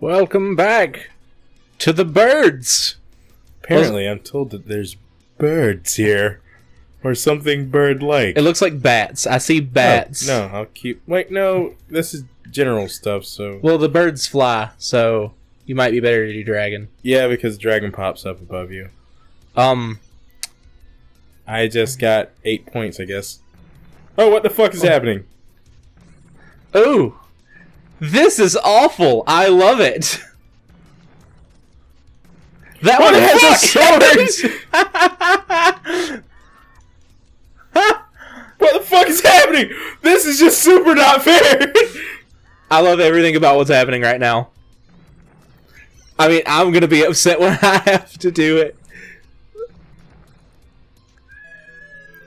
Welcome back to the birds. Apparently, I'm told that there's birds here. Or something bird-like. It looks like bats. I see bats. No, I'll keep... Wait, no. This is general stuff, so... Well, the birds fly, so you might be better to do dragon. Yeah, because dragon pops up above you. I just got 8 points, I guess. Oh, what the fuck is happening? Ooh. This is awful. I love it. That one has a sword. What the fuck is happening? This is just super not fair. I love everything about what's happening right now. I mean, I'm gonna be upset when I have to do it.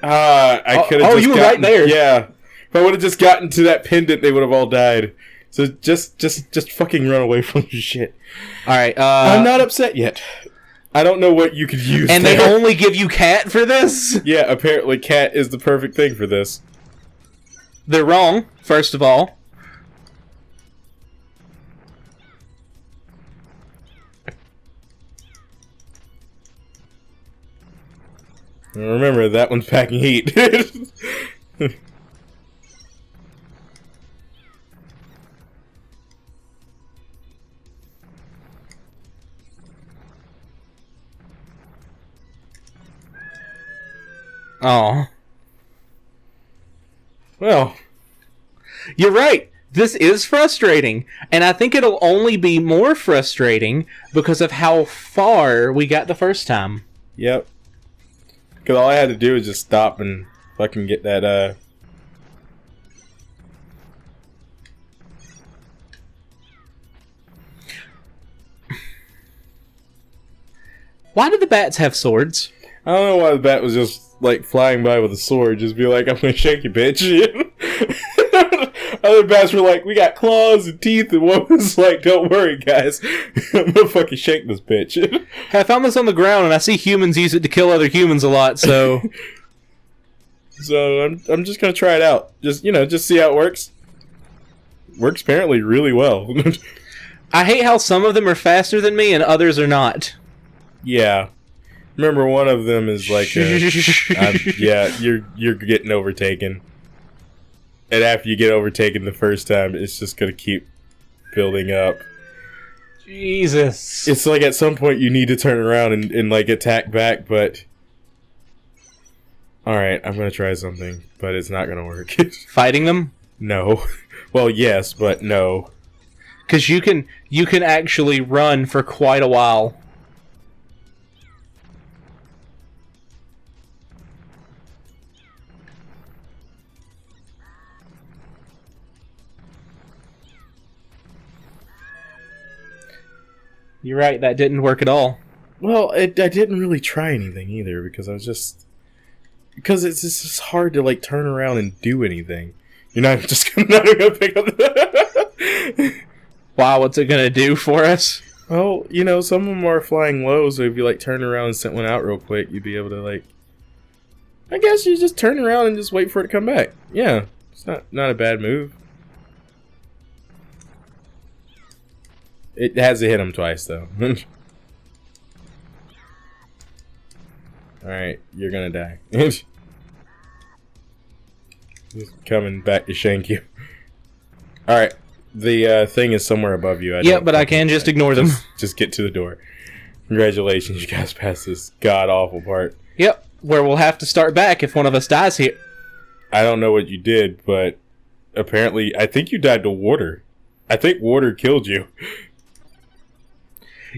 I could have. Oh, you were right there. Yeah, if I would have just gotten to that pendant, they would have all died. So just fucking run away from your shit. All right. I'm not upset yet. I don't know what you could use. And there. they only give you cat for this? Yeah, apparently cat is the perfect thing for this. They're wrong, first of all. Remember, that one's packing heat. Oh. Well. You're right. This is frustrating. And I think it'll only be more frustrating because of how far we got the first time. Yep. Because all I had to do was just stop and fucking get that, Why do the bats have swords? I don't know why the bat was just, like, flying by with a sword. Just be like, I'm gonna shake you, bitch. Other bats were like, we got claws and teeth, and one was like, don't worry, guys. I'm gonna fucking shake this bitch. I found this on the ground, and I see humans use it to kill other humans a lot, so... So, I'm just gonna try it out. Just see how it works. Works apparently really well. I hate how some of them are faster than me, and others are not. Yeah. Remember, one of them is like, yeah, you're getting overtaken. And after you get overtaken the first time, it's just gonna keep building up. Jesus. It's like at some point you need to turn around and like attack back, but... Alright, I'm gonna try something, but it's not gonna work. Fighting them? No. Well, yes, but no. Because you can actually run for quite a while. You're right, that didn't work at all. Well, I didn't really try anything either, because I was just... Because it's just hard to, like, turn around and do anything. You're not just not gonna pick up the... Wow, what's it gonna do for us? Well, some of them are flying low, so if you, like, turn around and sent one out real quick, you'd be able to, like... I guess you just turn around and just wait for it to come back. Yeah, it's not a bad move. It has to hit him twice, though. Alright, you're gonna die. He's coming back to shank you. Alright, the thing is somewhere above you. Yeah, but I can just ignore them. Just get to the door. Congratulations, you guys passed this god-awful part. Yep, where we'll have to start back if one of us dies here. I don't know what you did, but apparently, I think you died to water. I think water killed you.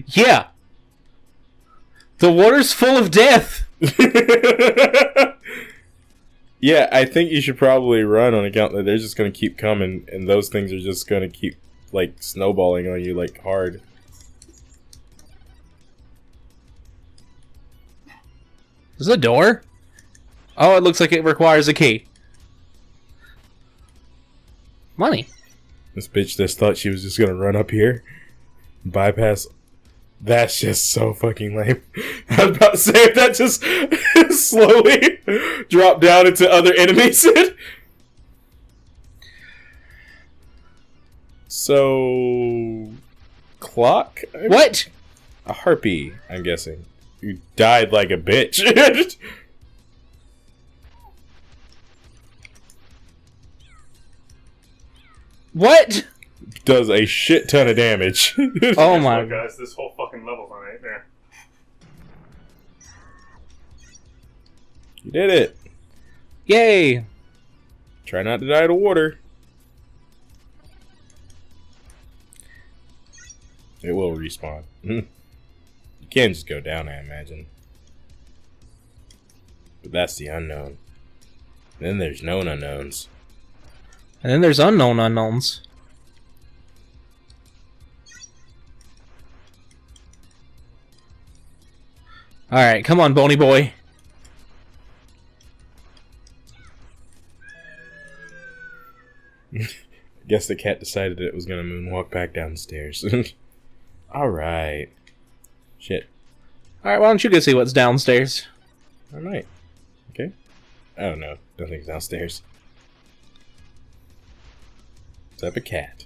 Yeah. The water's full of death. Yeah, I think you should probably run on account that they're just going to keep coming, and those things are just going to keep, like, snowballing on you, like, hard. Is this a door? Oh, it looks like it requires a key. Money. This bitch just thought she was just going to run up here, bypass... That's just so fucking lame. I was about to say, if that just slowly dropped down into other enemies. So, clock? What? A harpy, I'm guessing. You died like a bitch. What? Does a shit ton of damage. Oh my. Look, guys, this whole fucking level's on right there. You did it. Yay. Try not to die to water. It will respawn. You can't just go down, I imagine. But that's the unknown. Then there's known unknowns. And then there's unknown unknowns. Alright, come on, bony boy. Guess the cat decided it was gonna moonwalk back downstairs. Alright. Shit. Alright, why don't you go see what's downstairs? Alright. Okay. I don't know. Don't think it's downstairs. Type of cat.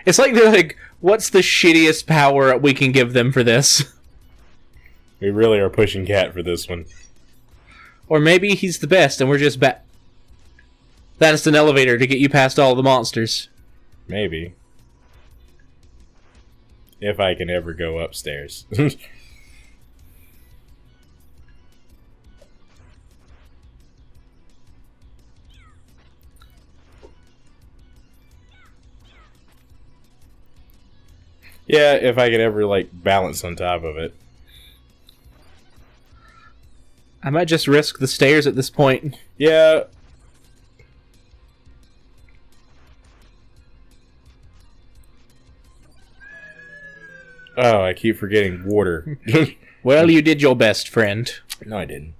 It's like they're like, what's the shittiest power we can give them for this? We really are pushing cat for this one. Or maybe he's the best and we're just That's an elevator to get you past all the monsters. Maybe. If I can ever go upstairs. Yeah, if I could ever, like, balance on top of it. I might just risk the stairs at this point. Yeah. Oh, I keep forgetting water. Well, you did your best, friend. No, I didn't.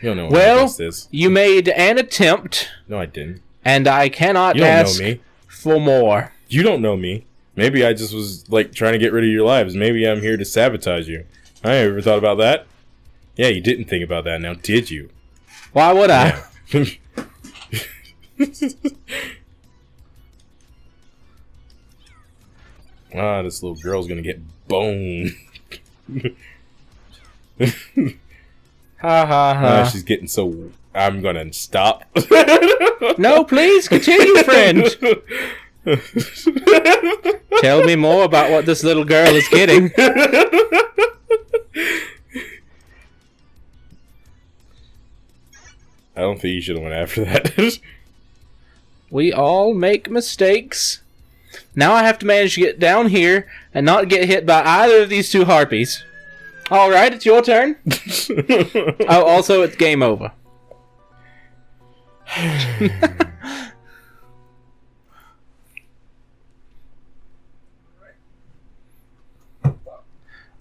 You don't know what Well, this is. you made an attempt, No, I didn't. and I cannot You don't ask know me. for more. You don't know me. Maybe I just was, like, trying to get rid of your lives. Maybe I'm here to sabotage you. I ever thought about that? Yeah, you didn't think about that now, did you? Why would I? Yeah. Ah, this little girl's gonna get boned. Ha ha ha. She's getting so... I'm gonna stop. No, please, continue, friend. Tell me more about what this little girl is getting. I don't think you should have went after that. We all make mistakes. Now I have to manage to get down here and not get hit by either of these two harpies. Alright, it's your turn. Oh, also, it's game over.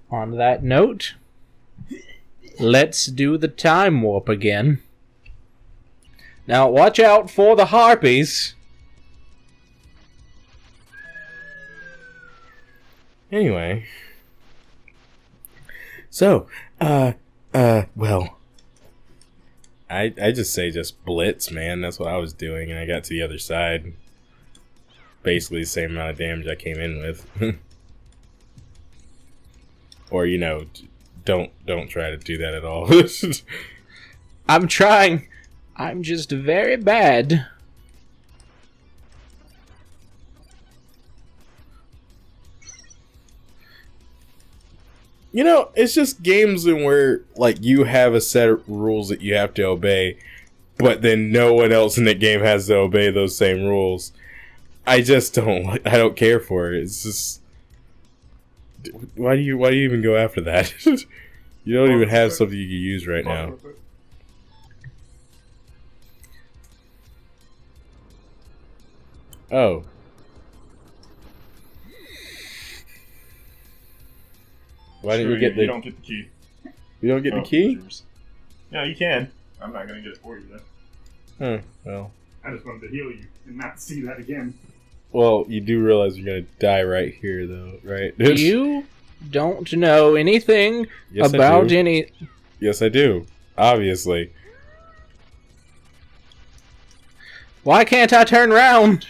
On that note, let's do the time warp again. Now, watch out for the harpies. Anyway. So, well. I just say just blitz, man. That's what I was doing, and I got to the other side. Basically the same amount of damage I came in with. Or, you know, don't try to do that at all. I'm trying. I'm just very bad. You know, it's just games in where, like, you have a set of rules that you have to obey, but then no one else in the game has to obey those same rules. I just don't care for it. It's just... Why do you even go after that? You don't even have something you can use right now. Oh. Why didn't you get the... You don't get the key. You don't get the key? Yeah, you can. I'm not gonna get it for you though. Huh, well. I just wanted to heal you and not see that again. Well, you do realize you're gonna die right here, though, right? You don't know anything Yes, about I do. any... Yes, I do. Obviously. Why can't I turn around?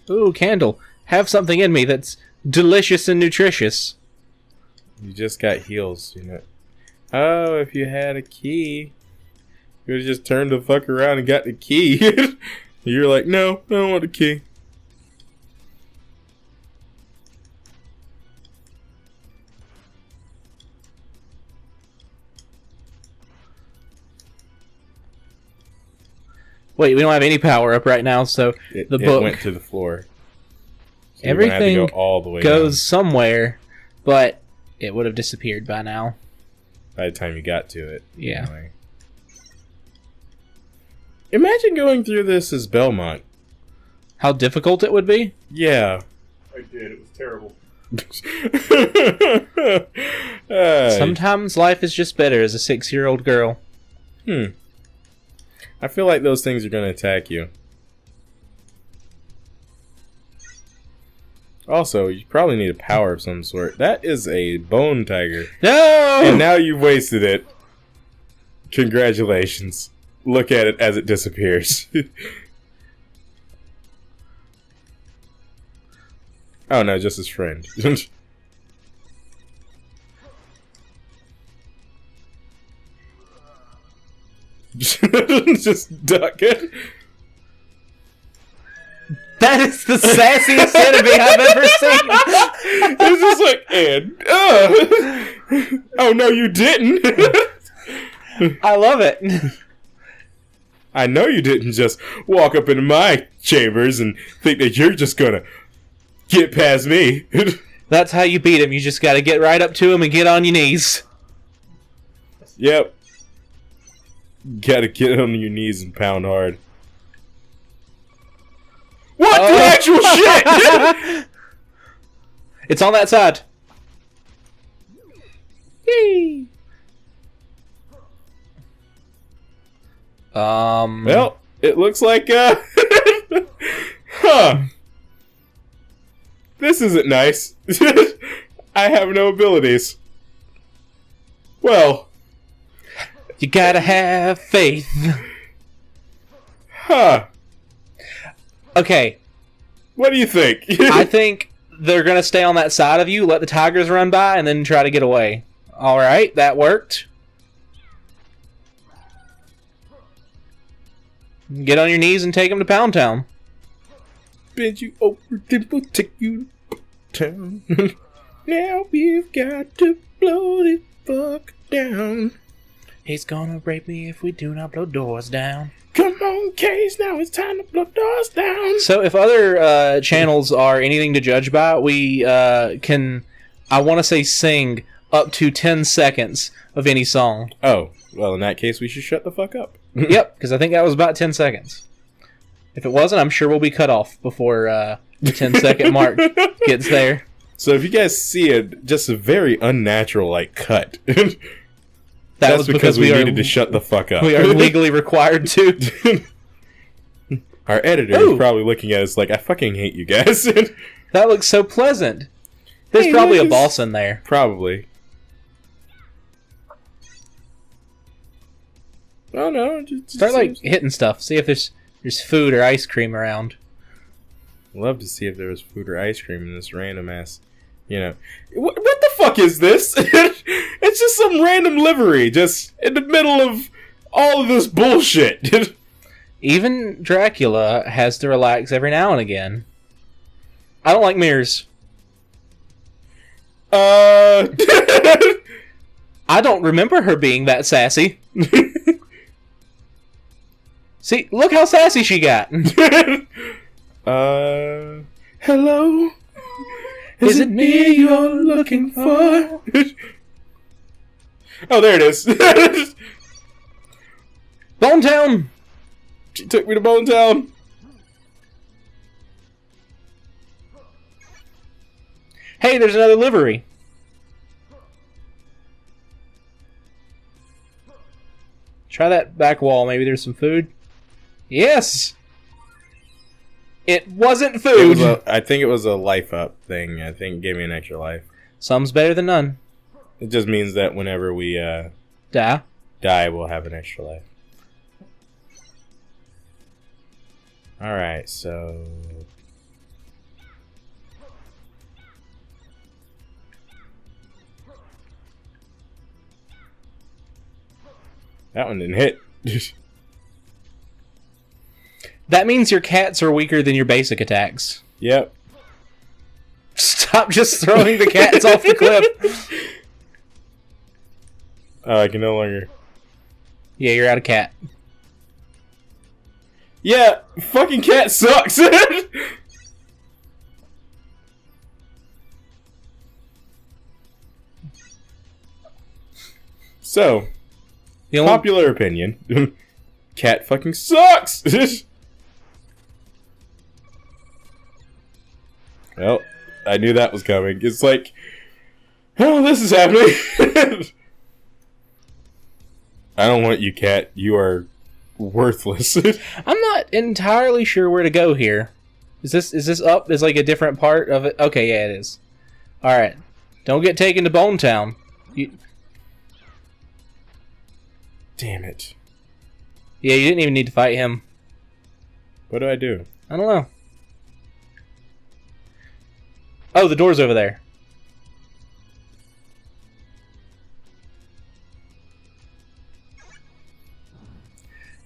Ooh, candle. Have something in me that's delicious and nutritious. You just got heals, you know. Oh, if you had a key, you would have just turned the fuck around and got the key. You're like, no, I don't want a key. Wait, we don't have any power up right now, so It book went to the floor. So you're gonna have to everything go all the way goes down somewhere, but it would have disappeared by now. by the time you got to it. Yeah. Anyway. Imagine going through this as Belmont. How difficult it would be? Yeah. I did. It was terrible. Sometimes life is just better as a 6-year-old girl. I feel like those things are going to attack you. Also, you probably need a power of some sort. That is a bone tiger. No! And now you've wasted it. Congratulations. Look at it as it disappears. Oh no, just his friend. Just duck it. That is the sassiest enemy I've ever seen! It's just like, and oh no, you didn't. I love it. I know you didn't just walk up into my chambers and think that you're just gonna get past me. That's how you beat him. You just gotta get right up to him and get on your knees. Yep. Gotta get on your knees and pound hard. What the actual shit? It's on that side. Yay. Well, it looks like, huh. This isn't nice. I have no abilities. Well. You gotta have faith. Huh. Okay. What do you think? I think they're gonna stay on that side of you, let the tigers run by, and then try to get away. Alright, that worked. Get on your knees and take them to Pound Town. Bend you over, then we'll take you to town. Now we've got to blow the fuck down. He's gonna rape me if we do not blow doors down. Come on, Case, now it's time to blow doors down. So if other channels are anything to judge by, we can, I want to say, sing up to 10 seconds of any song. Oh, well, in that case, we should shut the fuck up. Yep, because I think that was about 10 seconds. If it wasn't, I'm sure we'll be cut off before the 10-second mark gets there. So if you guys see just a very unnatural, like, cut, That that's was because we needed to shut the fuck up. We are legally required to. Our editor is probably looking at us like, I fucking hate you guys. That looks so pleasant. There's Hey, probably a look, boss in there. Probably. Oh no, just Start like hitting stuff. See if there's food or ice cream around. Love to see if there was food or ice cream in this random ass, you know. What the fuck is this? It's just some random livery just in the middle of all of this bullshit. Even Dracula has to relax every now and again. I don't like mirrors. I don't remember her being that sassy. See, look how sassy she got. Hello? Is it me you're looking for? Oh, there it is. Bone Town! She took me to Bone Town. Hey, there's another livery. Try that back wall. Maybe there's some food. Yes! It wasn't food! I think it was a life up thing. I think it gave me an extra life. Some's better than none. It just means that whenever we Die. we'll have an extra life. Alright, so That one didn't hit. That means your cats are weaker than your basic attacks. Yep. Stop just throwing the cats off the cliff. I can no longer... Yeah, you're out of cat. Yeah, fucking cat sucks! So, The only- popular opinion. Cat fucking sucks! Well, I knew that was coming. It's like, oh, this is happening. I don't want you, cat. You are worthless. I'm not entirely sure where to go here. Is this up? Is like a different part of it? Okay, yeah, it is. All right, don't get taken to Bone Town. Damn it. Yeah, you didn't even need to fight him. What do I do? I don't know. Oh, the door's over there.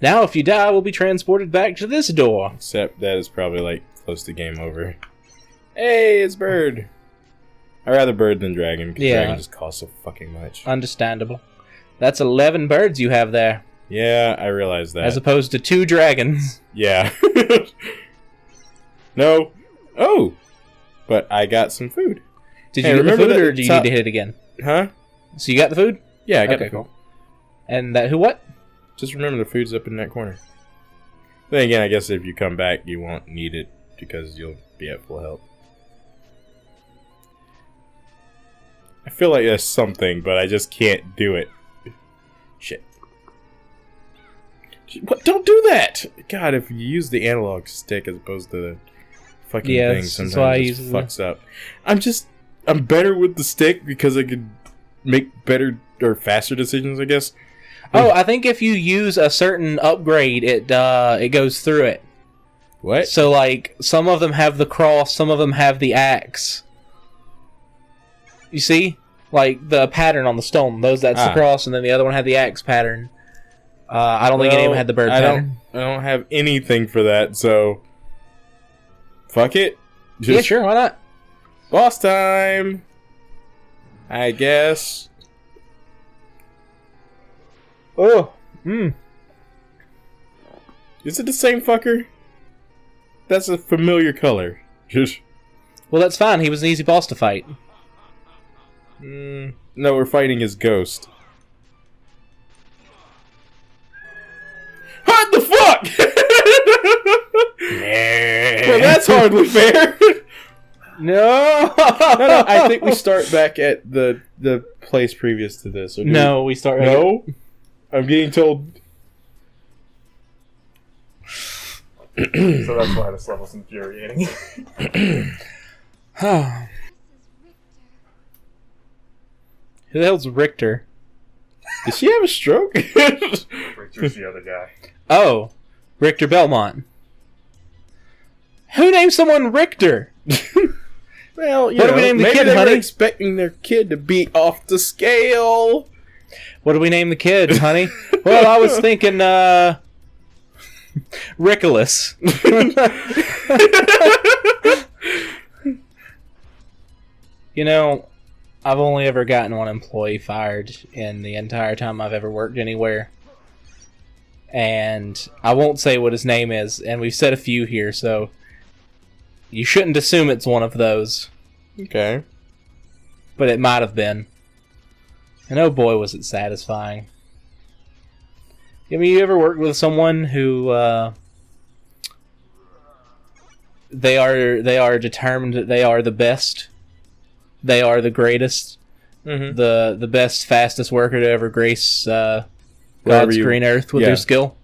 Now, if you die, we'll be transported back to this door. Except that is probably like close to game over. Hey, it's bird. I'd rather bird than dragon because Yeah. dragon just costs so fucking much. Understandable. That's 11 birds you have there, Yeah, I realize that. as opposed to 2 dragons. Yeah. No. Oh. But I got some food. Did Hey, you get the remember food, that or do you top- need to hit it again? Huh? So you got the food? Yeah, I got Okay, the food. cool. And that who what? Just remember the food's up in that corner. Then again, I guess if you come back, you won't need it because you'll be at full health. I feel like there's something, but I just can't do it. Shit. What? Don't do that! God, if you use the analog stick as opposed to the fucking Yeah, thing, that's sometimes why I it use just the- fucks up. I'm better with the stick because I could make better or faster decisions, I guess. Oh, I think if you use a certain upgrade, it goes through it. What? So, like, some of them have the cross, some of them have the axe. You see? Like, the pattern on the stone. That's the cross, and then the other one had the axe pattern. I don't think any of them had the bird pattern. I don't have anything for that, so... Fuck it. Yeah, sure, why not? Boss time! I guess. Oh, Is it the same fucker? That's a familiar color. Well, that's fine. He was an easy boss to fight. No, we're fighting his ghost. What the fuck? Well, that's hardly fair. No! No, I think we start back at the place previous to this. Or do No, we start... No? I'm getting told... So that's why this level's infuriating. Who the hell's Richter? Did she have a stroke? Richard's the other guy. Oh, Richter Belmont. Who named someone Richter? Well, What do we name the maybe kid, they were honey? expecting their kid to be off the scale. What do we name the kid, honey? Well, I was thinking, Rickolas. You know, I've only ever gotten one employee fired in the entire time I've ever worked anywhere. And I won't say what his name is, and we've said a few here, so you shouldn't assume it's one of those. Okay. But it might have been. And oh boy, was it satisfying. I mean, you ever worked with someone who they are determined that they are the best, they are the greatest, the best, fastest worker to ever grace God's green earth with their skill,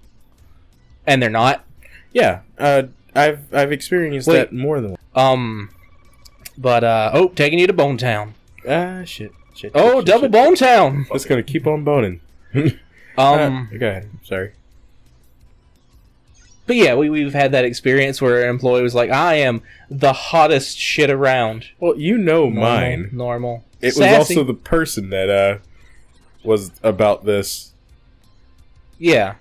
and they're not. Yeah, I've experienced that more than once. But taking you to Bone Town. Shit. Oh, double Bone Town. Just gonna keep on boning. Go ahead. Sorry. But yeah, we've had that experience where an employee was like, "I am the hottest shit around." Well, you know mine. Normal. It Sassy. was also the person that was about this. Yeah.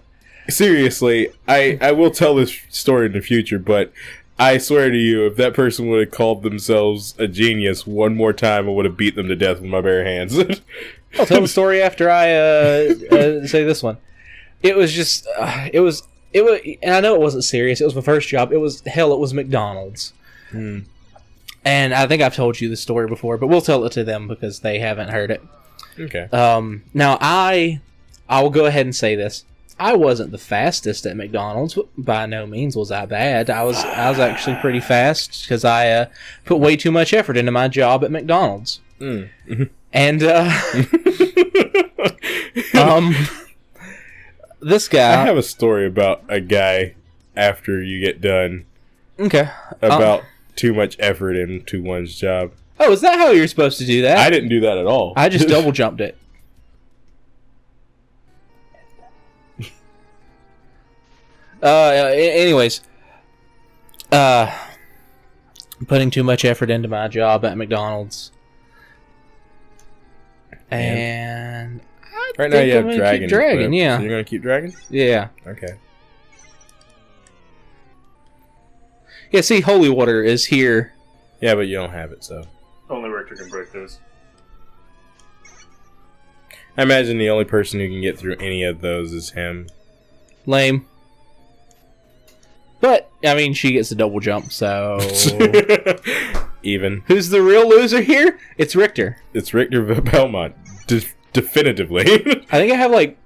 Seriously, I will tell this story in the future, but I swear to you, if that person would have called themselves a genius one more time, I would have beat them to death with my bare hands. I'll tell the story after I say this one. It was just, it was, and I know it wasn't serious. It was my first job. It was McDonald's. And I think I've told you the story before, but we'll tell it to them because they haven't heard it. Okay. Now I will go ahead and say this. I wasn't the fastest at McDonald's, but by no means was I bad. I was actually pretty fast because I put way too much effort into my job at McDonald's. And this guy. I have a story about a guy after you get done. Okay. About too much effort into one's job. Oh, is that how you're supposed to do that? I didn't do that at all. I just double jumped it. Anyways, putting too much effort into my job at McDonald's, and right now you have dragon. Dragon, yeah. So you're gonna keep dragon? Yeah. Okay. Yeah. See, holy water is here. Yeah, but you don't have it, so. Only Richter can break those. I imagine the only person who can get through any of those is him. Lame. But, I mean, she gets a double jump, so... Even. Who's the real loser here? It's Richter. It's Richter Belmont. Definitively. I think I have, like,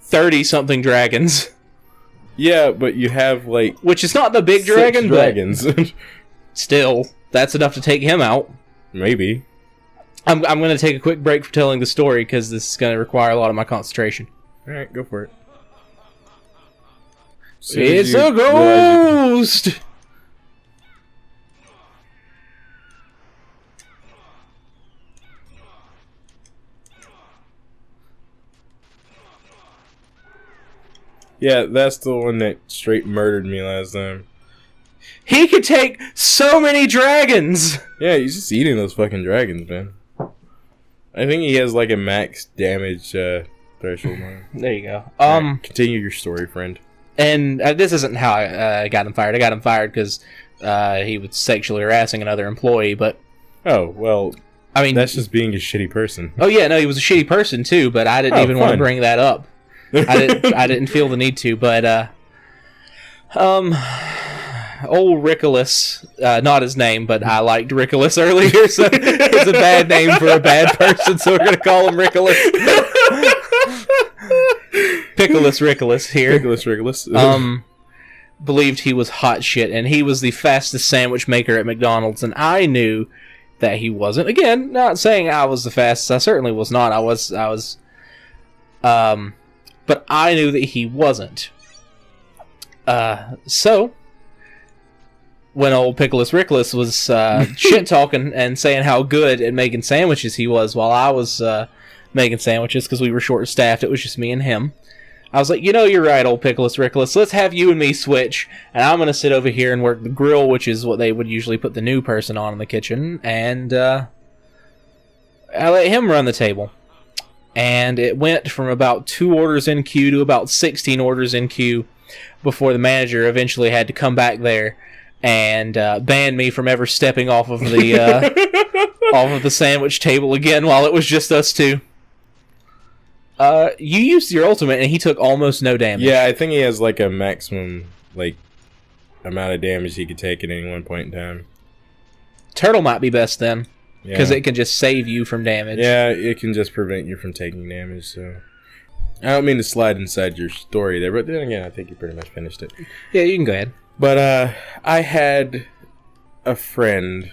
30-something dragons. Yeah, but you have, like... Which is not the big dragon, dragons. But... Still, that's enough to take him out. Maybe. I'm going to take a quick break from telling the story, because this is going to require a lot of my concentration. Alright, go for it. It's a ghost! Yeah, that's the one that straight murdered me last time. He could take so many dragons! Yeah, he's just eating those fucking dragons, man. I think he has like a max damage threshold. There you go. Right, continue your story, friend. And this isn't how I got him fired. I got him fired because he was sexually harassing another employee, but... Oh, well... I mean... That's just being a shitty person. Oh, yeah, no, he was a shitty person, too, but I didn't even want to bring that up. I didn't feel the need to, but... Old Rickolas, not his name, but I liked Rickolas earlier, so it's a bad name for a bad person, so we're going to call him Rickolas. Pickles Rickolas here. Pickles Rickolas. Believed he was hot shit, and he was the fastest sandwich maker at McDonald's, and I knew that he wasn't. Again, not saying I was the fastest. I certainly was not. I was. But I knew that he wasn't. So when old Pickles Rickolas was shit talking and saying how good at making sandwiches he was, while I was making sandwiches because we were short staffed, it was just me and him. I was like, you know, you're right, old Pickles Rickolas. Let's have you and me switch, and I'm going to sit over here and work the grill, which is what they would usually put the new person on in the kitchen, and I let him run the table. And it went from about 2 orders in queue to about 16 orders in queue before the manager eventually had to come back there and ban me from ever stepping off of the off of the sandwich table again while it was just us two. You used your ultimate, and he took almost no damage. Yeah, I think he has like a maximum like amount of damage he could take at any one point in time. Turtle might be best then, because it can just save you from damage. Yeah, it can just prevent you from taking damage. So I don't mean to slide inside your story there, but then again, I think you pretty much finished it. Yeah, you can go ahead. But I had a friend.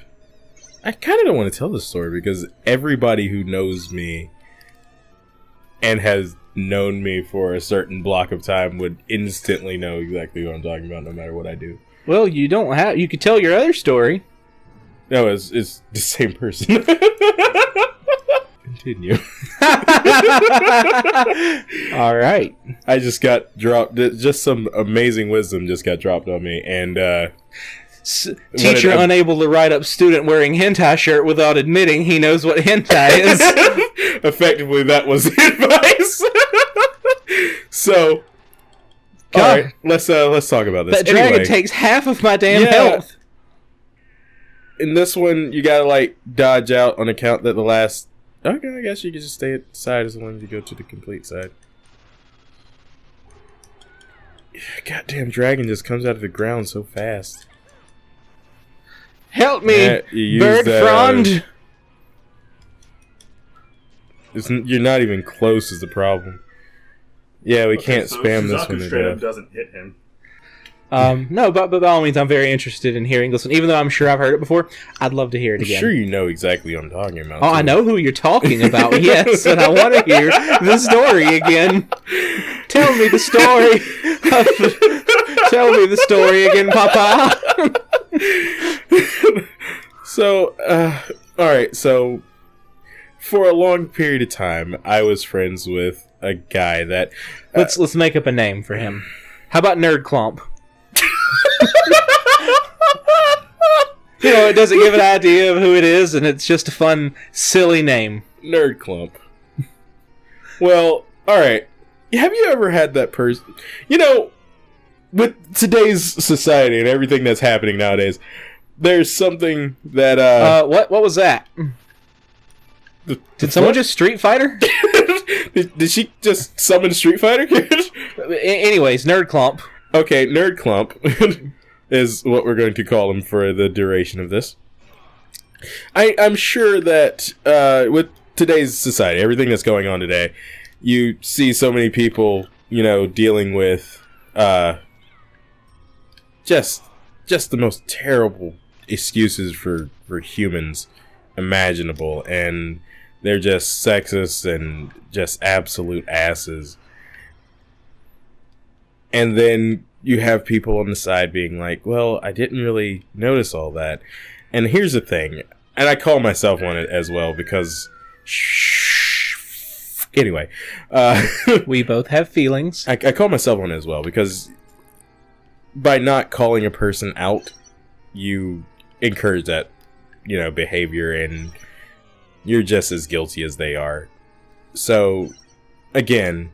I kind of don't want to tell this story because everybody who knows me and has known me for a certain block of time would instantly know exactly what I'm talking about, no matter what I do. Well, you don't have. You could tell your other story. No, it's the same person. Continue. All right. I just got dropped. Just some amazing wisdom just got dropped on me, and teacher unable to write up student wearing hentai shirt without admitting he knows what hentai is. Effectively, that was the advice. So God. All right, let's talk about this. That dragon Anyway, takes half of my damn Yeah. health. in this one, you gotta like dodge out on account that the last. Okay, I guess you can just stay at the side as long as you go to the complete side. Goddamn dragon just comes out of the ground so fast. Help me, Yeah, you use bird that, frond. You're not even close is the problem. Yeah, we can't so spam this Suzaku one to straight up death. doesn't hit him. No, but by all means, I'm very interested in hearing this one. Even though I'm sure I've heard it before, I'd love to hear it I'm again. sure you know exactly what I'm talking about. Oh, I too. know who you're talking about, yes, and I want to hear the story again. Tell me the story. Tell me the story again, Papa. So, alright, so for a long period of time, I was friends with a guy that... Let's make up a name for him. How about Nerd Clump? You know, it doesn't give an idea of who it is, and it's just a fun, silly name. Nerd Clump. Well, alright. Have you ever had that person... You know, with today's society and everything that's happening nowadays, there's something that, What was that? Did someone just Street Fighter? Did she just summon Street Fighter? Anyways, Nerd Clump. Okay, Nerd Clump is what we're going to call him for the duration of this. I'm sure that with today's society, everything that's going on today, you see so many people, you know, dealing with just the most terrible excuses for humans imaginable, and they're just sexist and just absolute asses. And then you have people on the side being like, well, I didn't really notice all that. And here's the thing, and I call myself one as well because... Anyway. We both have feelings. I call myself one as well because by not calling a person out, you encourage that, you know, behavior, and you're just as guilty as they are. So, again...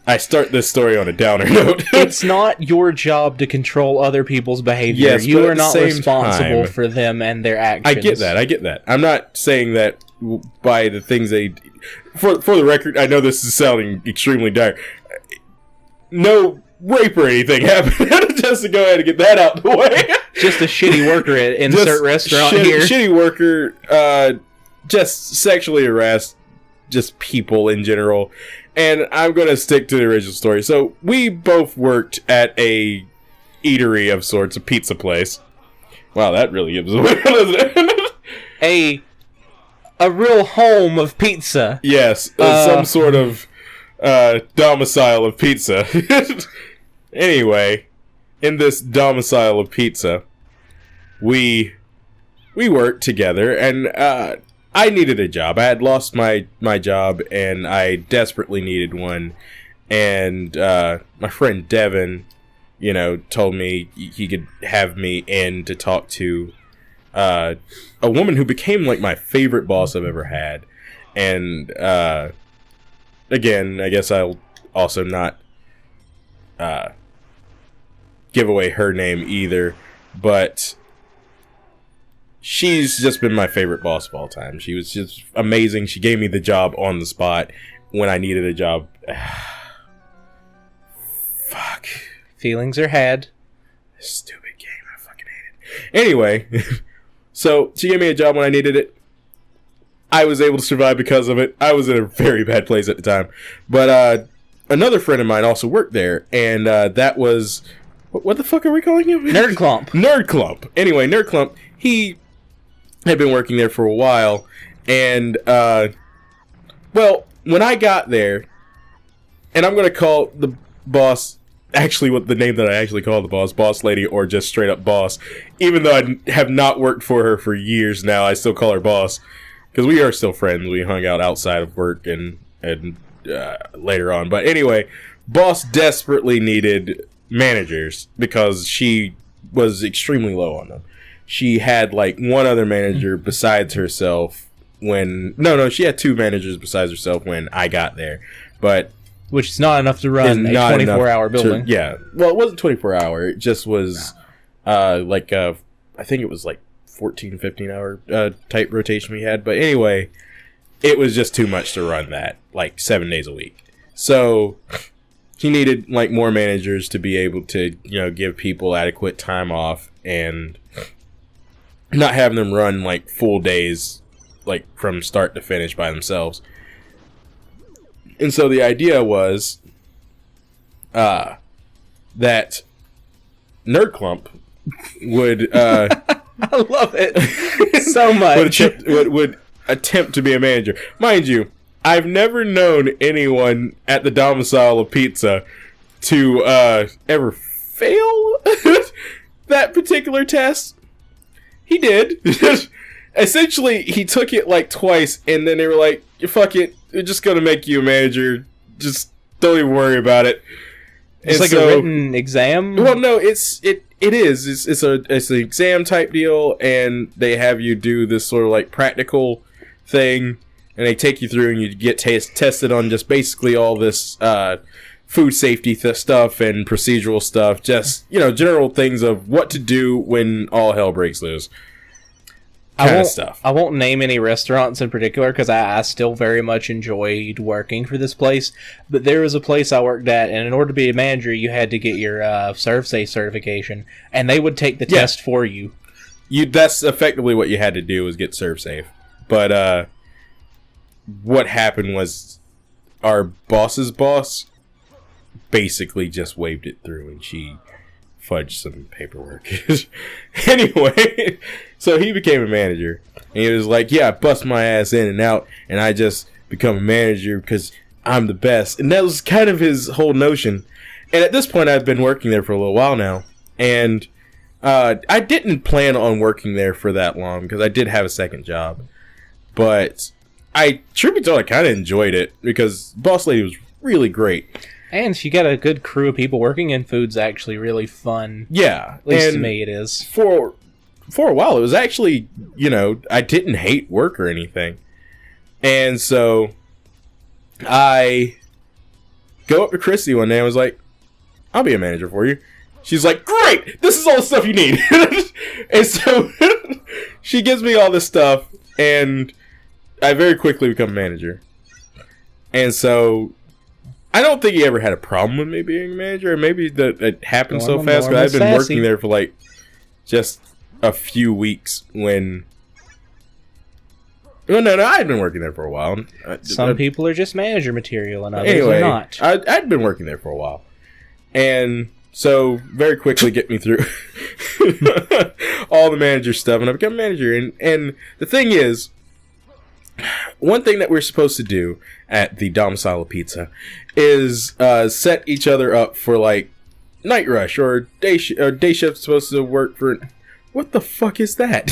I start this story on a downer note. It's not your job to control other people's behavior. Yes, you but are at the not same responsible time, for them and their actions. I get that. I'm not saying that by the things they... For the record, I know this is sounding extremely dire. No rape or anything happened. Just to go ahead and get that out of the way. Just a shitty worker at insert restaurant here. Shitty worker, just sexually harassed just people in general. And I'm going to stick to the original story. So, we both worked at a eatery of sorts, a pizza place. Wow, that really gives away, doesn't it? A real home of pizza. Yes, some sort of domicile of pizza. Anyway, in this domicile of pizza, we worked together, and I needed a job. I had lost my job, and I desperately needed one. And my friend Devin, you know, told me he could have me in to talk to a woman who became like my favorite boss I've ever had. And again, I guess I'll also not give away her name either, but she's just been my favorite boss of all time. She was just amazing. She gave me the job on the spot when I needed a job. Fuck. Feelings are had. Stupid game. I fucking hate it. Anyway, so she gave me a job when I needed it. I was able to survive because of it. I was in a very bad place at the time. But another friend of mine also worked there, and that was... What the fuck are we calling him? Nerd Clump. Nerd Clump. Anyway, Nerd Clump, he had been working there for a while, and, well, when I got there, and I'm going to call the boss, actually what the name that I actually call the boss lady, or just straight up boss, even though I have not worked for her for years now, I still call her boss, because we are still friends. We hung out outside of work and later on, but anyway, boss desperately needed managers because she was extremely low on them. She had like one other manager besides herself when... No, she had two managers besides herself when I got there. But Which is not enough to run is a not 24-hour enough building. yeah. Well, it wasn't 24-hour. It just was I think it was like 14, 15-hour type rotation we had. But anyway, it was just too much to run that, like 7 days a week. So he needed like more managers to be able to, give people adequate time off and not having them run like full days, like from start to finish by themselves. And so the idea was that Nerd Clump would I love it so much. would attempt to be a manager. Mind you, I've never known anyone at the domicile of pizza to ever fail that particular test. He did. Essentially, he took it like twice, and then they were like, "Fuck it, we're just gonna make you a manager. Just don't even worry about it." It's like a written exam. Well, no, it is. It's an exam type deal, and they have you do this sort of like practical thing, and they take you through, and you get tested on just basically all this food safety stuff and procedural stuff. Just general things of what to do when all hell breaks loose. I won't name any restaurants in particular because I still very much enjoyed working for this place. But there was a place I worked at, and in order to be a manager, you had to get your ServSafe certification, and they would take the test for you. That's effectively what you had to do, was get ServSafe. But what happened was our boss's boss basically just waved it through, and she fudged some paperwork. Anyway, so he became a manager, and he was like, "Yeah, I bust my ass in and out, and I just become a manager because I'm the best." And that was kind of his whole notion. And at this point, I've been working there for a little while now, and I didn't plan on working there for that long because I did have a second job. But truth be told, I kind of enjoyed it because Boss Lady was really great. And you got a good crew of people working, and food's actually really fun. Yeah. At least to me it is. For a while, it was actually, I didn't hate work or anything. And so I go up to Christy one day and was like, "I'll be a manager for you." She's like, "Great! This is all the stuff you need." And so she gives me all this stuff, and I very quickly become a manager. And so I don't think he ever had a problem with me being a manager. Or maybe that it happened so fast because I've been working there for like just a few weeks when... Well, no, I had been working there for a while. Some people are just manager material and others are not. I'd been working there for a while. And so very quickly get me through all the manager stuff, and I become a manager. And the thing is, one thing that we're supposed to do at the domicile of pizza is set each other up for like night rush or day shift supposed to work for. What the fuck is that?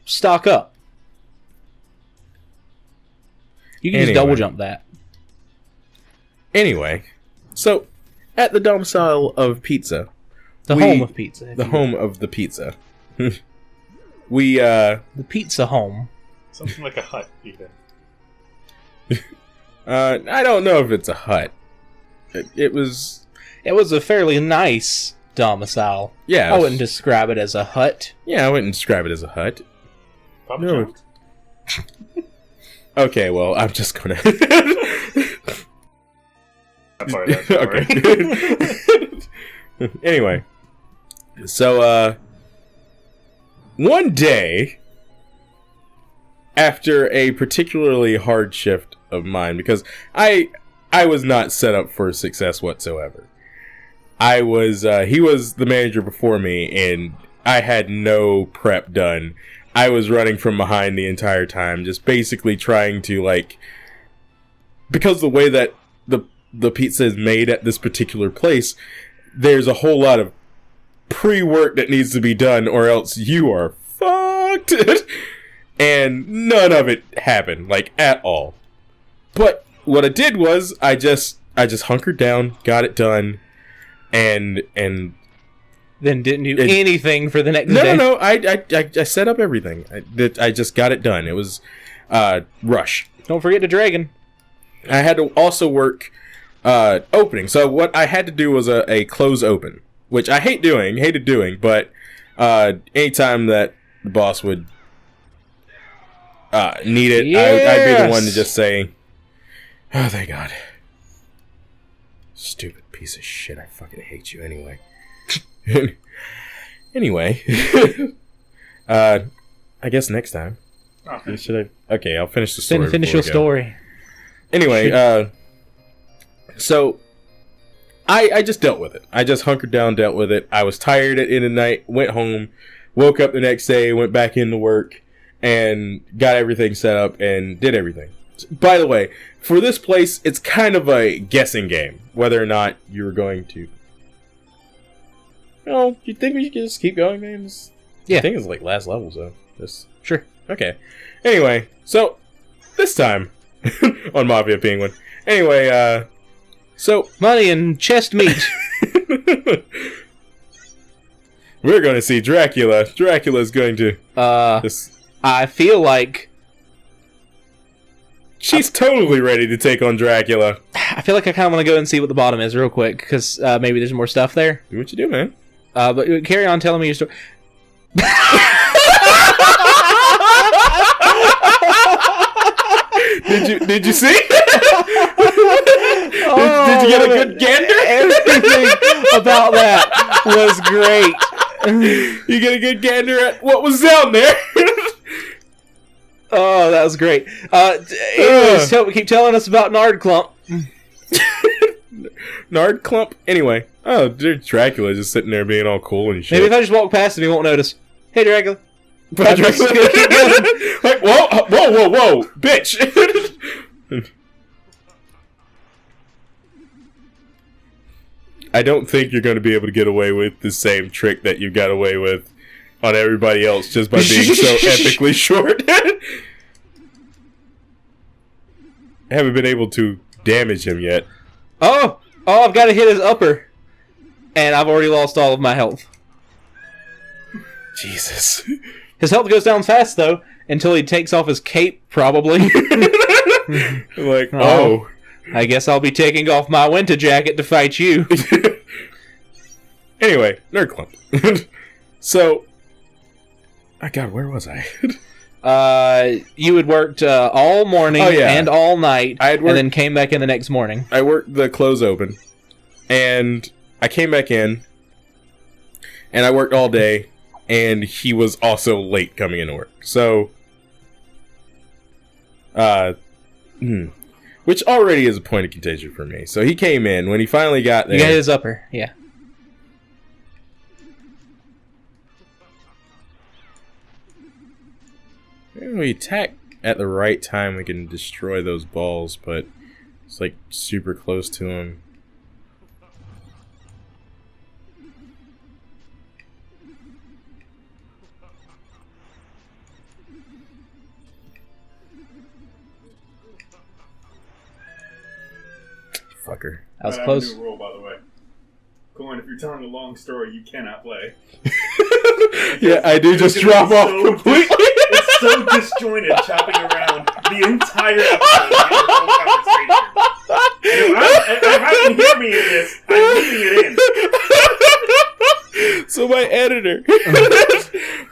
Stock up. You can just double jump that. Anyway, so at the domicile of pizza, home of pizza, the home of the pizza, we the pizza home. Something like a hut, even. I don't know if it's a hut. It was a fairly nice domicile. Yeah, I wouldn't describe it as a hut. Yeah, I wouldn't describe it as a hut. Papa No. John's? Okay, well, I'm just gonna. I'm sorry, that's not right. Okay. Anyway, so one day, after a particularly hard shift of mine, because I was not set up for success whatsoever. He was the manager before me, and I had no prep done. I was running from behind the entire time, just basically trying to, because the way that the pizza is made at this particular place, there's a whole lot of pre-work that needs to be done, or else you are fucked. And none of it happened, at all. But what I did was, I just hunkered down, got it done, and then didn't do anything for the next day. No. I set up everything. I just got it done. It was rush. Don't forget the dragon. I had to also work opening. So what I had to do was a close open, which I hated doing, but anytime that the boss would need it, I'd be the one to just say, oh, thank God. Stupid piece of shit, I fucking hate you anyway. Anyway, I guess next time. Okay. Okay, I'll finish the story. Finish your story. Anyway, so I just dealt with it. I just hunkered down, dealt with it. I was tired at the end of the night, went home, woke up the next day, went back into work, and got everything set up and did everything. By the way, for this place, it's kind of a guessing game, whether or not you're going to... Oh, you think we should just keep going, man? Yeah. I think it's like last level, so just... Sure. Okay. Anyway, so this time on Mafia Penguin. Anyway, so Money and chest meat. we're going to see Dracula. Dracula's going to. I feel like she's totally ready to take on Dracula. I kind of want to go and see what the bottom is real quick because maybe there's more stuff there. Do what you do, man. But carry on telling me your story. Did you see? Did you get a good gander? Everything about that was great. You get a good gander at what was down there. Oh, that was great. Anyways, keep telling us about Nard Clump. Nard Clump? Anyway. Oh, dude, Dracula just sitting there being all cool and shit. Maybe if I just walk past him, he won't notice. Hey, Dracula. Like, whoa, bitch! I don't think you're going to be able to get away with the same trick that you got away with on everybody else just by being so epically short. I haven't been able to damage him yet. Oh, I've got to hit his upper. And I've already lost all of my health. Jesus. His health goes down fast, though, until he takes off his cape, probably. Like, oh. I guess I'll be taking off my winter jacket to fight you. Anyway, Nerd Clump. So, God, where was I? You had worked all morning and all night, and then came back in the next morning. I worked the close open, and I came back in, and I worked all day, and he was also late coming into work. So, which already is a point of contention for me. So he came in, when he finally got there. You got his upper, yeah. When we attack at the right time, we can destroy those balls, but it's like super close to him. Fucker. That was close. I have a new rule, by the way. Coin, if you're telling a long story, you cannot play. Yeah, I do just drop off completely. It's so disjointed, chopping around the entire episode of your whole conversation. I can hear me in this. I'm leaving it in. So my editor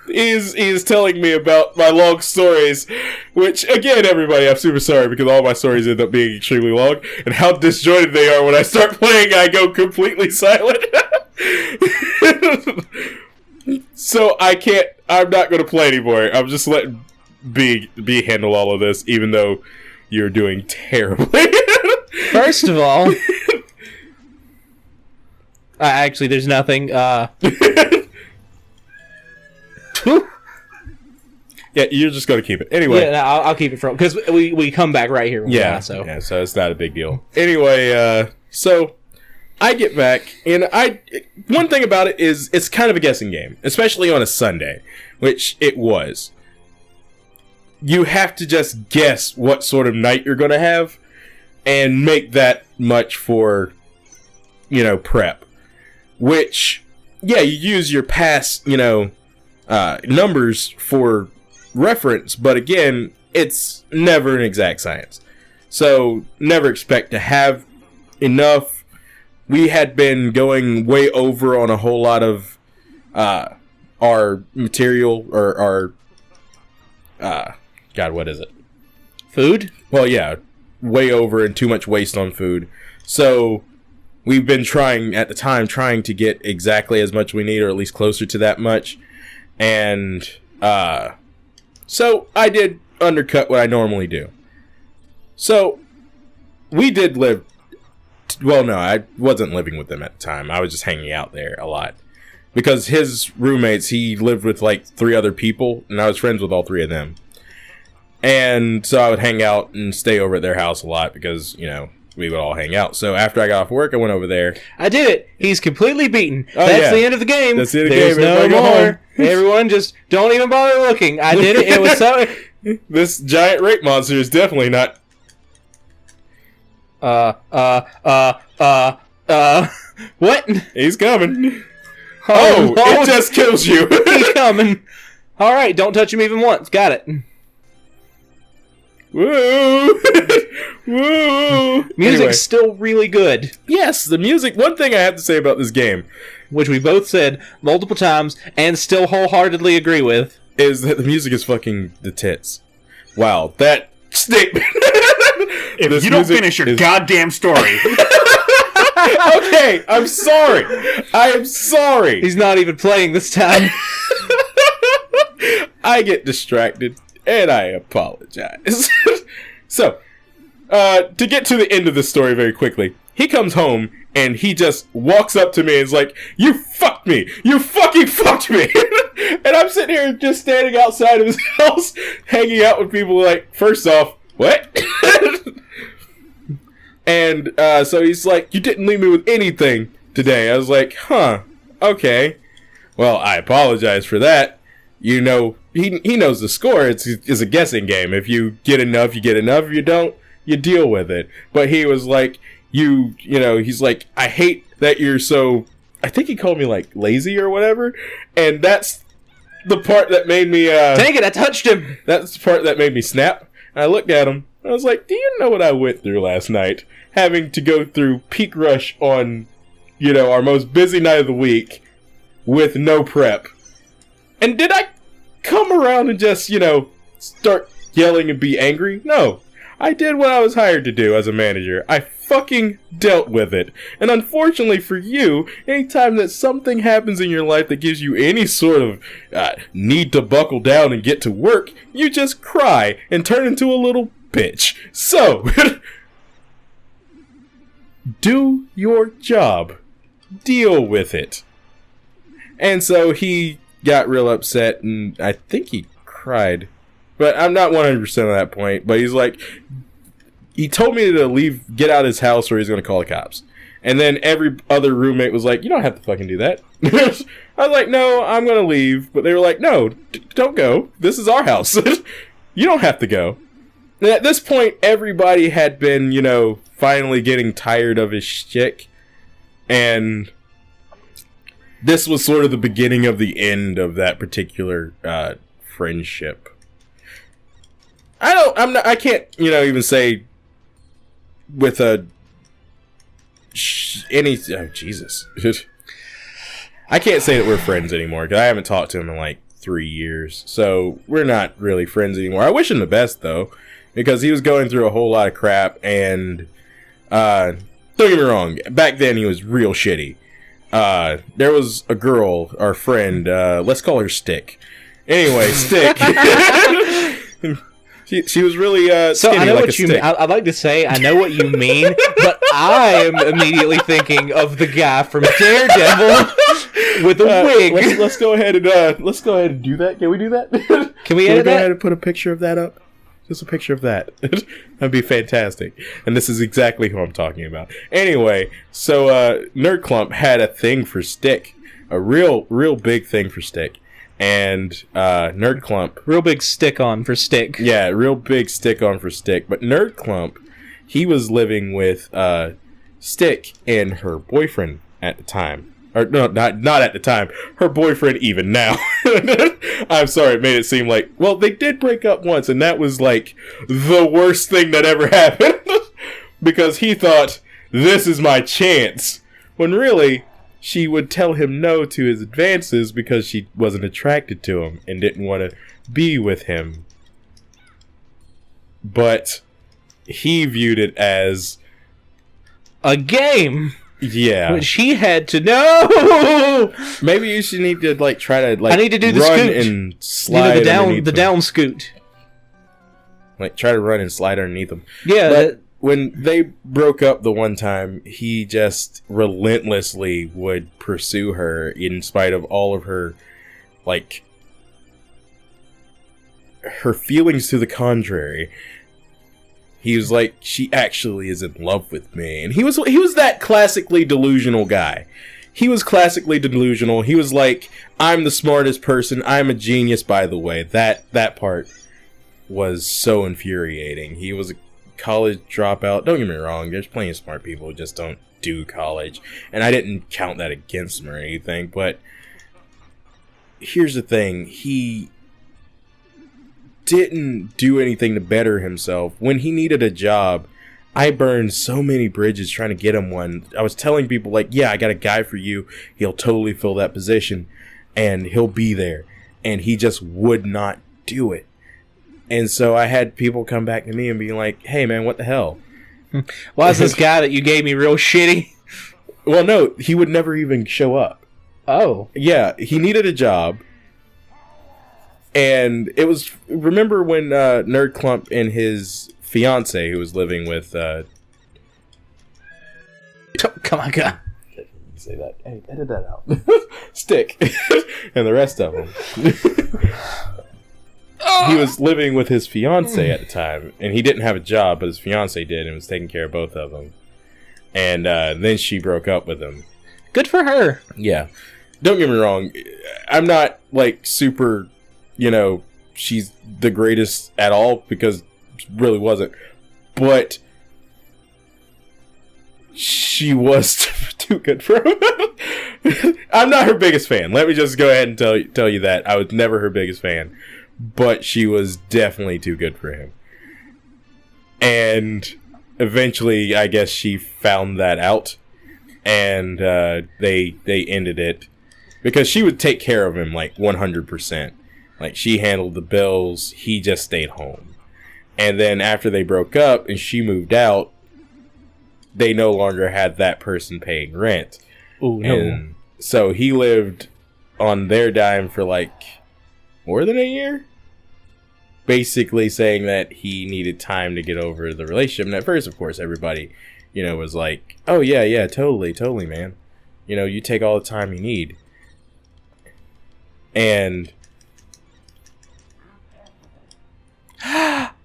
is telling me about my long stories, which, again, everybody, I'm super sorry because all my stories end up being extremely long, and how disjointed they are when I start playing, I go completely silent. So I'm not going to play anymore. I'm just letting B handle all of this, even though you're doing terribly. First of all, actually, there's nothing. Yeah, you're just going to keep it. Anyway. Yeah, no, I'll keep it from... Because we come back right here. So it's not a big deal. Anyway, so I get back, and one thing about it is it's kind of a guessing game, especially on a Sunday, which it was. You have to just guess what sort of night you're going to have, and make that much for, prep. Which, yeah, you use your past, numbers for reference, but again, it's never an exact science. So never expect to have enough. We had been going way over on a whole lot of our material, or our God, what is it? Food? Well, yeah, way over and too much waste on food. So we've been trying to get exactly as much we need, or at least closer to that much. And so I did undercut what I normally do. So we did live. Well, no, I wasn't living with them at the time. I was just hanging out there a lot. Because his roommates, he lived with like 3 other people, and I was friends with all 3 of them. And so I would hang out and stay over at their house a lot because, you know, we would all hang out. So after I got off work, I went over there. I did it. He's completely beaten. Oh, That's the end of the game. That's the end of the There's game. no Everybody go home. more. Everyone just don't even bother looking. I did it. It was so... This giant rape monster is definitely not... What? He's coming. Oh, it just kills you. He's coming. All right, don't touch him even once. Got it. Woo! Woo! Music's Anyway. still really good. Yes, the music. One thing I have to say about this game, Which we both said multiple times and still wholeheartedly agree with. is that the music is fucking the tits. Wow, that statement. If you don't finish your goddamn story. Okay, I'm sorry. I am sorry. He's not even playing this time. I get distracted, and I apologize. So, to get to the end of the story very quickly, he comes home, and he just walks up to me and is like, "You fucked me! You fucking fucked me!" And I'm sitting here just standing outside of his house, hanging out with people like, first off, what? And so he's like, "You didn't leave me with anything today." I was like, "Huh, okay. Well, I apologize for that. You know, he knows the score. It's a guessing game. If you get enough, you get enough. If you don't, you deal with it." But he was like, you know, he's like, "I hate that you're so," I think he called me like lazy or whatever. And that's the part that made me, Dang it, I touched him. that's the part that made me snap. And I looked at him. I was like, "Do you know what I went through last night? Having to go through peak rush on, you know, our most busy night of the week with no prep. And did I come around and just, you know, start yelling and be angry? No. I did what I was hired to do as a manager. I fucking dealt with it. And unfortunately for you, anytime that something happens in your life that gives you any sort of need to buckle down and get to work, you just cry and turn into a little bitch. So, do your job. Deal with it." And so he got real upset, and I think he cried. But I'm not 100% on that point. But he's like, he told me to leave, get out of his house, or he's going to call the cops. And then every other roommate was like, "You don't have to fucking do that." I was like, "No, I'm going to leave." But they were like, "No, don't go. This is our house. You don't have to go." And at this point, everybody had been, you know, finally getting tired of his shtick. And this was sort of the beginning of the end of that particular friendship. I can't, you know, even say with oh, Jesus. I can't say that we're friends anymore because I haven't talked to him in like 3 years. So we're not really friends anymore. I wish him the best though, because he was going through a whole lot of crap, and don't get me wrong, back then he was real shitty. There was a girl, our friend, let's call her Stick. Anyway, Stick. She was really So skinny I know like what a you stick. mean. I'd like to say I know what you mean, but I'm immediately thinking of the guy from Daredevil with a wig. Let's go ahead and do that. Can we do that? Can we Can we edit go that? ahead and put a picture of that up? Just a picture of that. That'd be fantastic. And this is exactly who I'm talking about. Anyway, so Nerd Clump had a thing for Stick. A real big thing for Stick. And Nerd Clump... Real big stick on for Stick. Yeah, real big stick on for Stick. But Nerd Clump, he was living with Stick and her boyfriend at the time. or no, not at the time, her boyfriend even now. I'm sorry, it made it seem like, well, they did break up once, and that was like the worst thing that ever happened. Because he thought, this is my chance. When really, she would tell him no to his advances because she wasn't attracted to him and didn't want to be with him. But he viewed it as a game. Yeah. Which he had to know. Maybe you should need to like try to like I need to do the run scoot. and slide the down scoot. Like try to run and slide underneath them. Yeah. But when they broke up the one time, he just relentlessly would pursue her in spite of all of her like her feelings to the contrary. He was like, she actually is in love with me. And he was that classically delusional guy. He was classically delusional. He was like, I'm the smartest person. I'm a genius, by the way. That part was so infuriating. He was a college dropout. Don't get me wrong. There's plenty of smart people who just don't do college. And I didn't count that against him or anything. But here's the thing. He didn't do anything to better himself. When he needed a job, I burned so many bridges trying to get him one. I was telling people like, yeah, I got a guy for you. He'll totally fill that position and he'll be there. And he just would not do it. And so I had people come back to me and be like, hey man, what the hell? Why is this guy that you gave me real shitty? Well, no, he would never even show up. Oh. Yeah, he needed a job. And it was, remember when Nerd Clump and his fiance, who was living with... Come on, God. Say that. Hey, edit that out. Stick. And the rest of them. He was living with his fiance at the time, and he didn't have a job, but his fiance did, and was taking care of both of them. And then she broke up with him. Good for her. Yeah. Don't get me wrong. I'm not, like, super... you know, she's the greatest at all, because she really wasn't. But she was too good for him. I'm not her biggest fan. Let me just go ahead and tell you that. I was never her biggest fan. But she was definitely too good for him. And eventually, I guess she found that out. And they ended it. Because she would take care of him, like, 100%. Like, she handled the bills, he just stayed home. And then after they broke up and she moved out, they no longer had that person paying rent. Ooh, no. And so he lived on their dime for, like, more than a year? Basically saying that he needed time to get over the relationship. And at first, of course, everybody, you know, was like, oh, yeah, totally, man. You know, you take all the time you need. And...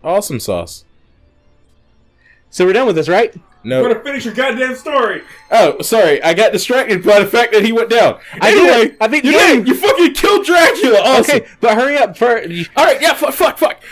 awesome sauce. So we're done with this, right? No. I'm gonna finish your goddamn story. Oh, sorry. I got distracted by the fact that he went down. Anyway, I think you fucking killed Dracula. Awesome. Okay, but hurry up. All right, yeah, fuck.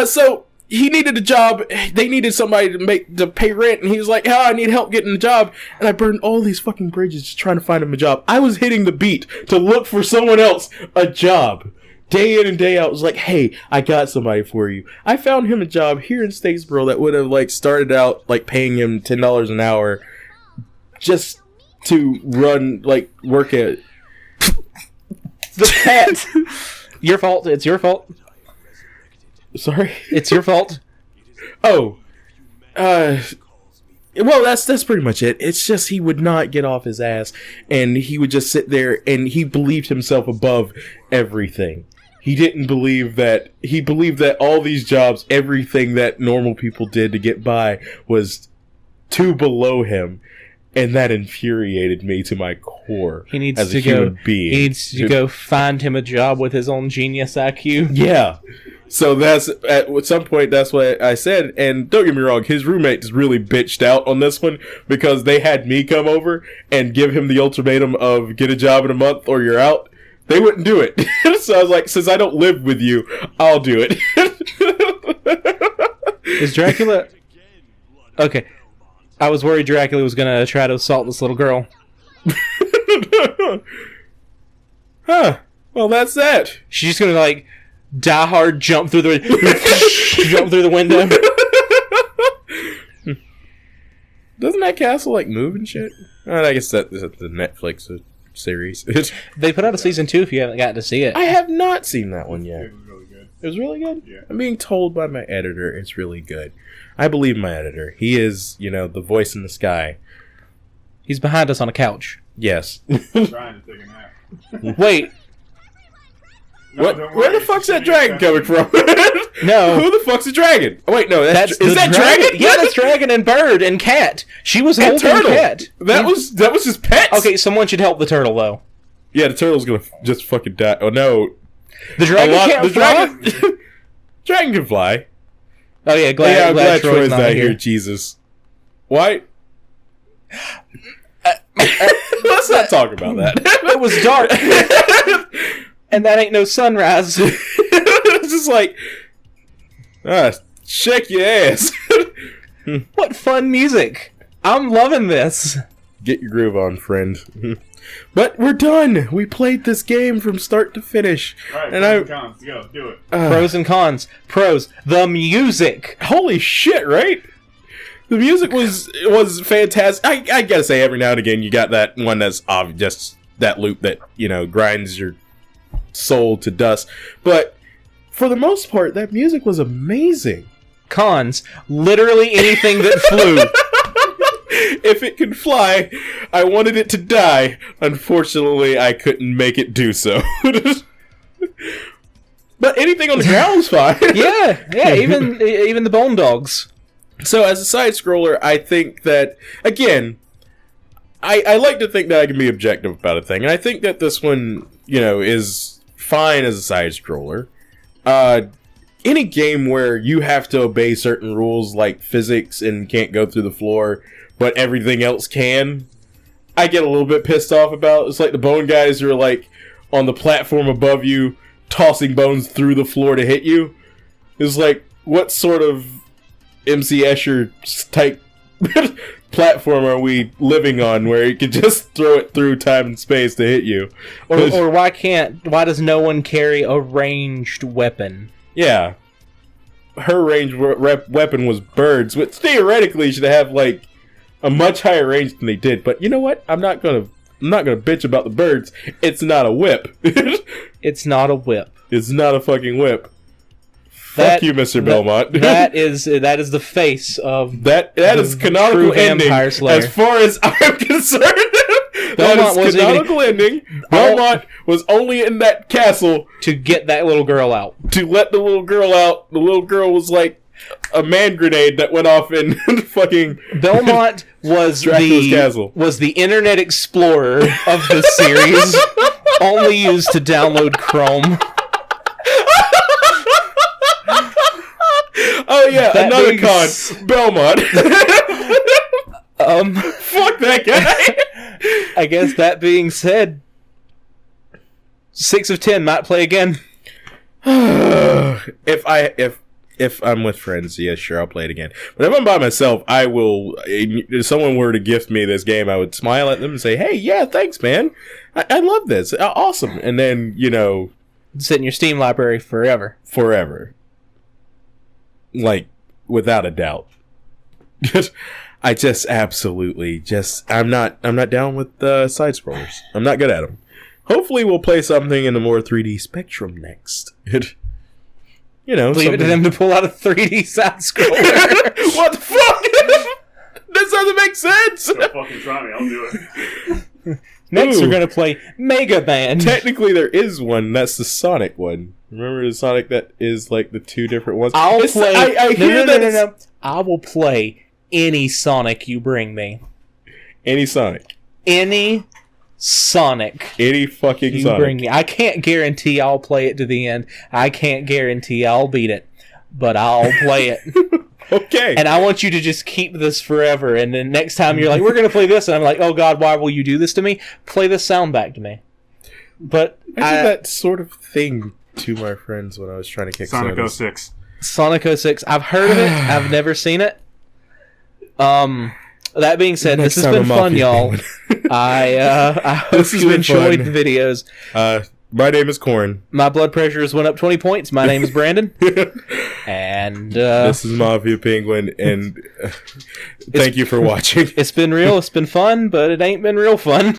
So he needed a job. They needed somebody to pay rent, and he was like, I need help getting a job. And I burned all these fucking bridges just trying to find him a job. I was hitting the beat to look for someone else a job. Day in and day out, was like, hey, I got somebody for you. I found him a job here in Statesboro that would have, like, started out, like, paying him $10 an hour just to run, like, work at... The pet! Your fault. It's your fault. Sorry? It's your fault. Oh. Well, that's pretty much it. It's just he would not get off his ass, and he would just sit there, and he believed himself above everything. He didn't believe that... He believed that all these jobs, everything that normal people did to get by, was too below him. And that infuriated me to my core. He needs as to a human being. He needs to go find him a job with his own genius IQ. Yeah. So that's... At some point, that's what I said. And don't get me wrong, his roommate just really bitched out on this one, because they had me come over and give him the ultimatum of get a job in a month or you're out. They wouldn't do it. So I was like, since I don't live with you, I'll do it. Is Dracula... Okay. I was worried Dracula was going to try to assault this little girl. Huh. Well, that's that. She's just gonna like die hard, jump through the window. Doesn't that castle like move and shit? I guess that's the Netflix series. They put out a season 2 if you haven't gotten to see it. I have not seen that one yet. It was really good. It was really good? Yeah. I'm being told by my editor it's really good. I believe my editor. He is, the voice in the sky. He's behind us on a couch. Yes. I'm trying to take a nap. Wait, No, don't worry, Where the it's fuck's just that dragon coming from? no. Who the fuck's the dragon? Oh, wait, no, is the that dragon? Yeah, that's dragon and bird and cat. She was And holding turtle. cat. That was just pets. Okay, someone should help the turtle though. Yeah, the turtle's gonna just fucking die. Oh no, The dragon can't fly. Dragon can fly. Oh yeah, I'm glad glad Troy's not here. here. Jesus, why? Let's not talk about that. It was dark, and that ain't no sunrise. It's just like, shake your ass. What fun music! I'm loving this. Get your groove on, friend. But we're done. We played this game from start to finish. Alright, And cons, go, do it. Pros and cons. Pros. The music. Holy shit! Right? The music was fantastic. I gotta say, every now and again, you got that one that's just that loop that grinds your soul to dust. But for the most part, that music was amazing. Cons. Literally anything that flew. If it could fly, I wanted it to die. Unfortunately, I couldn't make it do so. But anything on the ground was fine. Yeah, even the bone dogs. So as a side scroller, I think that again, I like to think that I can be objective about a thing, and I think that this one, is fine as a side scroller. Any game where you have to obey certain rules like physics and can't go through the floor, but everything else can, I get a little bit pissed off about. It's like the bone guys who are like on the platform above you, tossing bones through the floor to hit you. It's like, what sort of MC Escher type platform are we living on where you can just throw it through time and space to hit you? Or why does no one carry a ranged weapon? Yeah. Her ranged weapon was birds, which theoretically should have like a much higher range than they did. But you know what? I'm not gonna bitch about the birds. It's not a whip. It's not a whip. It's not a fucking whip. Fuck you, Mr. Belmont. That is the face of that is canonical ending. Vampire Slayer. As far as I'm concerned. Belmont that is canonical ending. Belmont was only in that castle to get that little girl out. To let the little girl out. The little girl was like a man grenade that went off in fucking Belmont was Dracula's castle. Was the Internet Explorer of the series, only used to download Chrome. Oh yeah, That another means- con. Belmont. Fuck that guy. I guess that being said, 6 of 10 might play again. If I'm with friends, yeah, sure, I'll play it again. But if I'm by myself, I will. If someone were to gift me this game, I would smile at them and say, "Hey, yeah, thanks, man. I love this. Awesome." And then Sit in your Steam library forever. Like, without a doubt. I just absolutely I'm not down with side scrollers. I'm not good at them. Hopefully we'll play something in the more 3D spectrum next. Leave it to them to pull out a 3D side scroller. What the fuck? This doesn't make sense. Don't fucking try me, I'll do it. Next, Ooh. we're gonna play Mega Man. Technically, there is one. That's the Sonic one. Remember the Sonic that is like the two different ones? I'll play. I hear that. No. I will play any Sonic you bring me. Any Sonic. Any Sonic Any fucking you Sonic. bring me. I can't guarantee I'll play it to the end. I can't guarantee I'll beat it, but I'll play it. Okay. And I want you to just keep this forever. And then next time you're like, we're going to play this. And I'm like, oh God, why will you do this to me? Play this sound back to me. But I did that sort of thing to my friends when I was trying to kick Sonic Sodas. 06. Sonic 06, I've heard of it. I've never seen it. That being said, Next this has time been a fun, Mafia y'all. thing. I hope This has you been enjoyed fun. the videos. My name is Corn. My blood pressure has went up 20 points. My name is Brandon. And This is Mafia Penguin, and thank you for watching. it's been real. It's been fun, but it ain't been real fun.